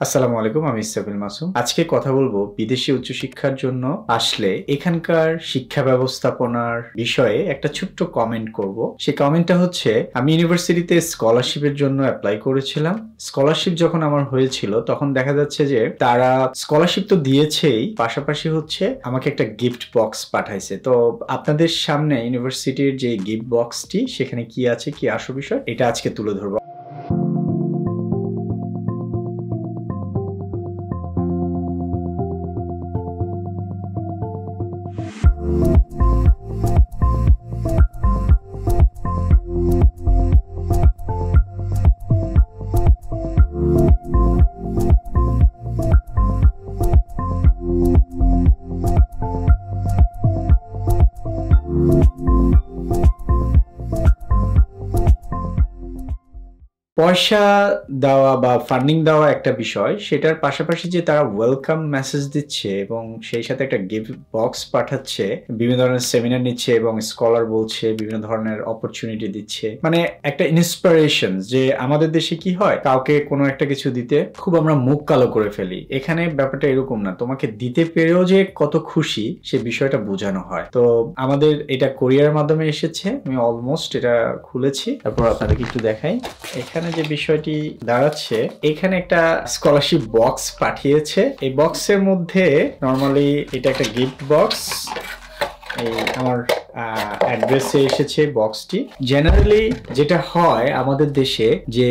আসসালামু আলাইকুম, আমি ইসরাফিল মাসুম। আজকে কথা বলবো বিদেশি উচ্চশিক্ষার জন্য আসলে এখানকার শিক্ষা ব্যবস্থাপনার বিষয়ে একটা ছোট্ট কমেন্ট করব। সেই কমেন্টটা হচ্ছে, আমি ইউনিভার্সিটিতে স্কলারশিপের জন্য অ্যাপ্লাই করেছিলাম। স্কলারশিপ যখন আমার হয়েছিল তখন দেখা যাচ্ছে যে তারা স্কলারশিপ তো দিয়েছেই, পাশাপাশি হচ্ছে আমাকে একটা গিফট বক্স পাঠাইছে। তো আপনাদের সামনে ইউনিভার্সিটির যে গিফট বক্সটি, সেখানে কি আছে, কি আসল বিষয়, এটা আজকে তুলে ধরবো। পয়সা দেওয়া বা ফান্ডিং দেওয়া একটা বিষয়, সেটার পাশাপাশি যে তারা ওয়েলকাম মেসেজ দিচ্ছে এবং সেই সাথে একটা গিফট বক্স পাঠাচ্ছে, বিভিন্ন ধরনের সেমিনার নিচ্ছে এবং স্কলার বলছে, বিভিন্ন ধরনের অপরচুনিটি দিচ্ছে, মানে একটা ইন্সপিরেশন। যে আমাদের দেশে কি হয়, কাউকে কোনো একটা কিছু দিতে খুব আমরা মুখ কালো করে ফেলি, এখানে ব্যাপারটা এরকম না। তোমাকে দিতে পেরেও যে কত খুশি, সে বিষয়টা বোঝানো হয়। তো আমাদের এটা কোরিয়ার মাধ্যমে এসেছে, আমি অলমোস্ট এটা খুলেছি, তারপর আপনাদেরকে একটু দেখাই। এখানে যে বিষয়টি দাঁড়াচ্ছে, এখানে একটা স্কলারশিপ বক্স পাঠিয়েছে। এই বক্সের মধ্যে নরমালি এটা একটা গিফট বক্স, এই আমার অ্যাড্রেসে এসেছে বক্সটি। জেনারেলি যেটা হয় আমাদের দেশে, যে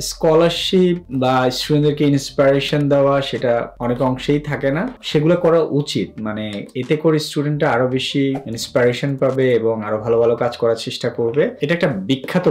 স্কলারশিপ বা স্টুডেন্টদেরকে ইন্সপিরেশন দেওয়া, সেটা অনেক অংশেই থাকে না। সেগুলো করা উচিত, মানে এতে করে স্টুডেন্টরা আরো বেশি ইন্সপিরেশন পাবে এবং আরো ভালো ভালো কাজ করার চেষ্টা করবে। এটা একটা বিখ্যাত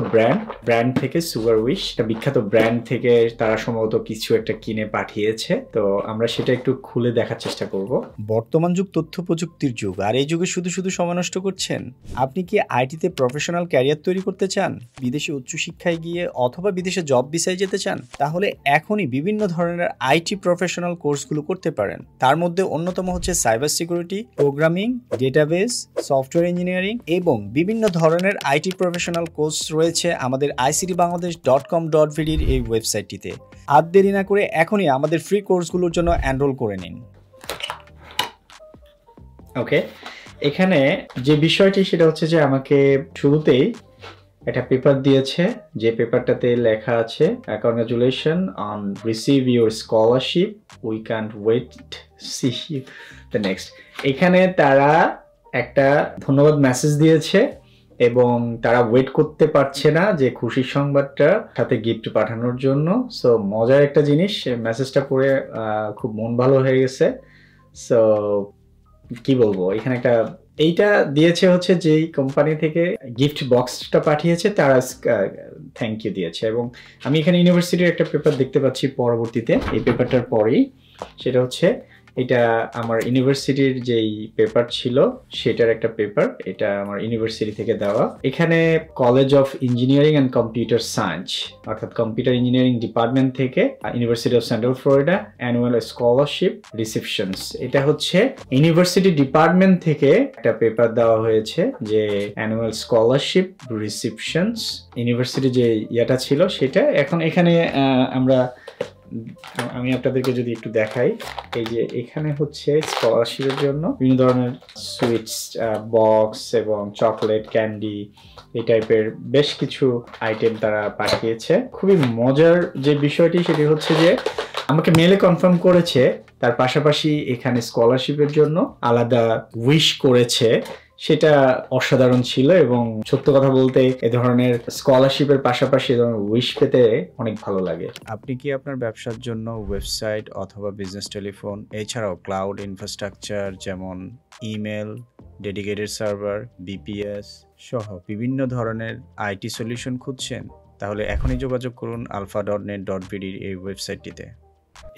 ব্র্যান্ড থেকে, সুগার উইশ, একটা বিখ্যাত ব্র্যান্ড থেকে তারা সম্ভবত কিছু একটা কিনে পাঠিয়েছে। তো আমরা সেটা একটু খুলে দেখার চেষ্টা করব। বর্তমান যুগ তথ্য প্রযুক্তির যুগ, আর এই যুগে শুধু শুধু সময় নষ্ট করছেন। আপনি কি আইটিতে প্রফেশনাল ক্যারিয়ার তৈরি করতে চান, বিদেশে উচ্চশিক্ষায় গিয়ে অথবা বিদেশে জব ভিসায় যেতে চান? তাহলে এখনই বিভিন্ন ধরনের আইটি প্রফেশনাল কোর্সগুলো করতে পারেন। তার মধ্যে অন্যতম হচ্ছে cyber security, programming, database, software engineering এবং বিভিন্ন ধরনের আইটি প্রফেশনাল কোর্স রয়েছে আমাদের ictbangladesh.com.vd এই ওয়েবসাইটটিতে। আর দেরি না করে এখনই আমাদের ফ্রি কোর্সগুলোর জন্য এনরোল করে নিন। ওকে, এখানে যে বিষয়টি সেটা হচ্ছে যে আমাকে শুরুতেই একটা পেপার দিয়েছে, যে পেপারটাতে লেখা আছে, congratulation on receive your scholarship, we can't wait see you the next. এখানে তারা একটা ধন্যবাদ মেসেজ দিয়েছে এবং তারা ওয়েট করতে পারছে না যে খুশির সংবাদটা সাথে গিফট পাঠানোর জন্য। সো মজার একটা জিনিস, মেসেজটা পড়ে খুব মন ভালো হয়ে গেছে। সো কি বলবো, এখানে একটা এইটা দিয়েছে হচ্ছে যেই কোম্পানি থেকে গিফট বক্সটা পাঠিয়েছে, তারা থ্যাংক ইউ দিয়েছে। এবং আমি এখানে ইউনিভার্সিটির একটা পেপার দেখতে পাচ্ছি পরবর্তীতে, এই পেপারটার পরেই, সেটা হচ্ছে এটা আমার ইউনিভার্সিটির যেই পেপার ছিল সেটার একটা পেপার। এটা আমার ইউনিভার্সিটি থেকে দেওয়া। এখানে college of engineering and computer science, অর্থাৎ কম্পিউটার ইঞ্জিনিয়ারিং ডিপার্টমেন্ট থেকে university of central Florida annual scholarship receptions. এটা হচ্ছে ইউনিভার্সিটি ডিপার্টমেন্ট থেকে একটা পেপার দেওয়া হয়েছে, যে অ্যানুয়াল স্কলারশিপ রিসেপশনস ইউনিভার্সিটি যে ইয়েটা ছিল সেটা। এখন এখানে আমি আপনাদেরকে যদি একটু দেখাই, এই যে এখানে হচ্ছে স্কলারশিপের জন্য বিভিন্ন ধরনের সুইটস বক্স এবং চকলেট, ক্যান্ডি, এই টাইপের বেশ কিছু আইটেম তারা পাঠিয়েছে। খুবই মজার যে বিষয়টি সেটি হচ্ছে যে আমাকে মেলে কনফার্ম করেছে, তার পাশাপাশি এখানে স্কলারশিপের জন্য আলাদা উইশ করেছে। সেটা অসাধারণ ছিল এবং সত্য কথা বলতে এ ধরনের স্কলারশিপের পাশাপাশি এ ধরনের উইশ পেতে অনেক ভালো লাগে। আপনি কি আপনার ব্যবসার জন্য ওয়েবসাইট অথবা বিজনেস টেলিফোন, এছাড়াও ক্লাউড ইনফ্রাস্ট্রাকচার যেমন ইমেল, ডেডিকেটেড সার্ভার, বিপিএস সহ বিভিন্ন ধরনের আইটি সলিউশন খুঁজছেন? তাহলে এখনই যোগাযোগ করুন alpha.net.vd এই ওয়েবসাইটটিতে।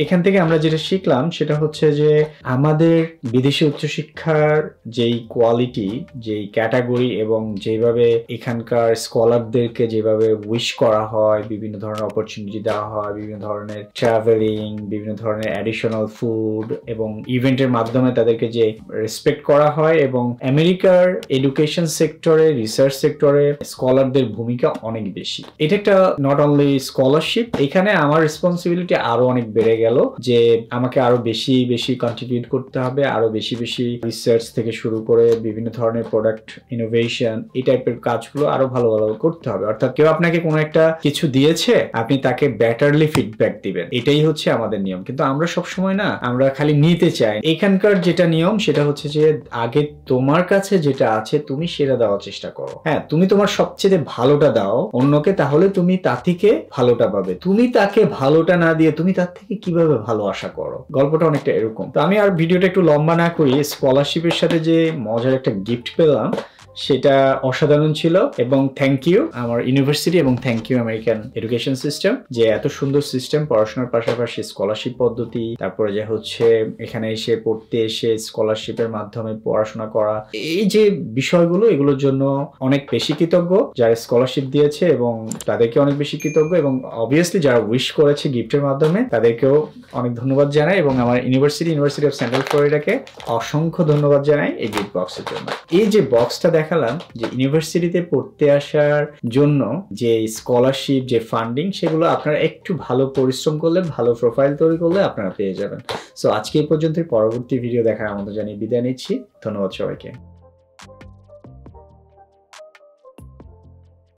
এখান থেকে আমরা যেটা শিখলাম সেটা হচ্ছে যে আমাদের বিদেশি উচ্চশিক্ষার যেই কোয়ালিটি, যেই ক্যাটাগরি এবং যেভাবে এখানকার স্কলারদেরকে যেভাবে উইশ করা হয়, বিভিন্ন ধরনের অপরচুনিটি দেওয়া হয়, বিভিন্ন ধরনের ট্রাভেলিং, বিভিন্ন ধরনের অ্যাডিশনাল ফুড এবং ইভেন্টের মাধ্যমে তাদেরকে যে রেসপেক্ট করা হয়, এবং আমেরিকার এডুকেশন সেক্টরে, রিসার্চ সেক্টরে স্কলারদের ভূমিকা অনেক বেশি। এটা একটা নট অনলি স্কলারশিপ, এখানে আমার রেসপন্সিবিলিটি আরো অনেক বেড়ে গেল। গেল যে আমাকে আরো বেশি বেশি কন্ট্রিবিউট করতে হবে, আরো বেশি বেশি রিসার্চ থেকে শুরু করে বিভিন্ন ধরনের প্রোডাক্ট ইনোভেশন এই টাইপের কাজগুলো আরো ভালো ভালো করতে হবে। অর্থাৎ কেউ আপনাকে কোনো একটা কিছু দিয়েছে, আপনি তাকে বেটারলি ফিডব্যাক দিবেন, এটাই হচ্ছে আমাদের নিয়ম। কিন্তু আমরা সব সময় না, আমরা খালি নিতে চাই। এখানকার যেটা নিয়ম সেটা হচ্ছে যে আগে তোমার কাছে যেটা আছে তুমি সেটা দেওয়ার চেষ্টা করো। হ্যাঁ, তুমি তোমার সবচেয়ে ভালোটা দাও অন্যকে, তাহলে তুমি তার থেকে ভালোটা পাবে। তুমি তাকে ভালোটা না দিয়ে তুমি তার থেকে কিভাবে ভালো আশা করো? গল্পটা অনেকটা এরকম। তো আমি আর ভিডিওটা একটু লম্বা না করি, স্কলারশিপের সাথে যে মজার একটা গিফট পেলাম সেটা অসাধারণ ছিল। এবং থ্যাংক ইউ আমার ইউনিভার্সিটি এবং thank you American education system, যে এত সুন্দর সিস্টেম, পড়াশোনার পাশাপাশি স্কলারশিপ পদ্ধতি, তারপরে যে হচ্ছে এখানে এসে পড়তে এসে স্কলারশিপের মাধ্যমে পড়াশোনা করা, এই যে বিষয়গুলো, এগুলোর জন্য অনেক বেশি কৃতজ্ঞ যারা স্কলারশিপ দিয়েছে এবং তাদেরকে অনেক বেশি কৃতজ্ঞ, এবং অবভিয়াসলি যারা উইশ করেছে গিফটের মাধ্যমে তাদেরকেও অনেক ধন্যবাদ জানাই, এবং আমার ইউনিভার্সিটি অফ সেন্ট্রাল ফ্লোরিডাকে অসংখ্য ধন্যবাদ জানাই এই গিফট বক্সের জন্য। এই যে বক্সটা দেখালাম, যে ইউনিভার্সিটিতে পড়তে আসার জন্য যে স্কলারশিপ, যে ফান্ডিং, সেগুলো আপনারা একটু ভালো পরিশ্রম করলে, ভালো প্রোফাইল তৈরি করলে আপনারা পেয়ে যাবেন। সো আজকে এই পর্যন্ত, পরবর্তী ভিডিও দেখার আমন্ত্রণ জানিয়ে বিদায় নিচ্ছি। ধন্যবাদ সবাইকে।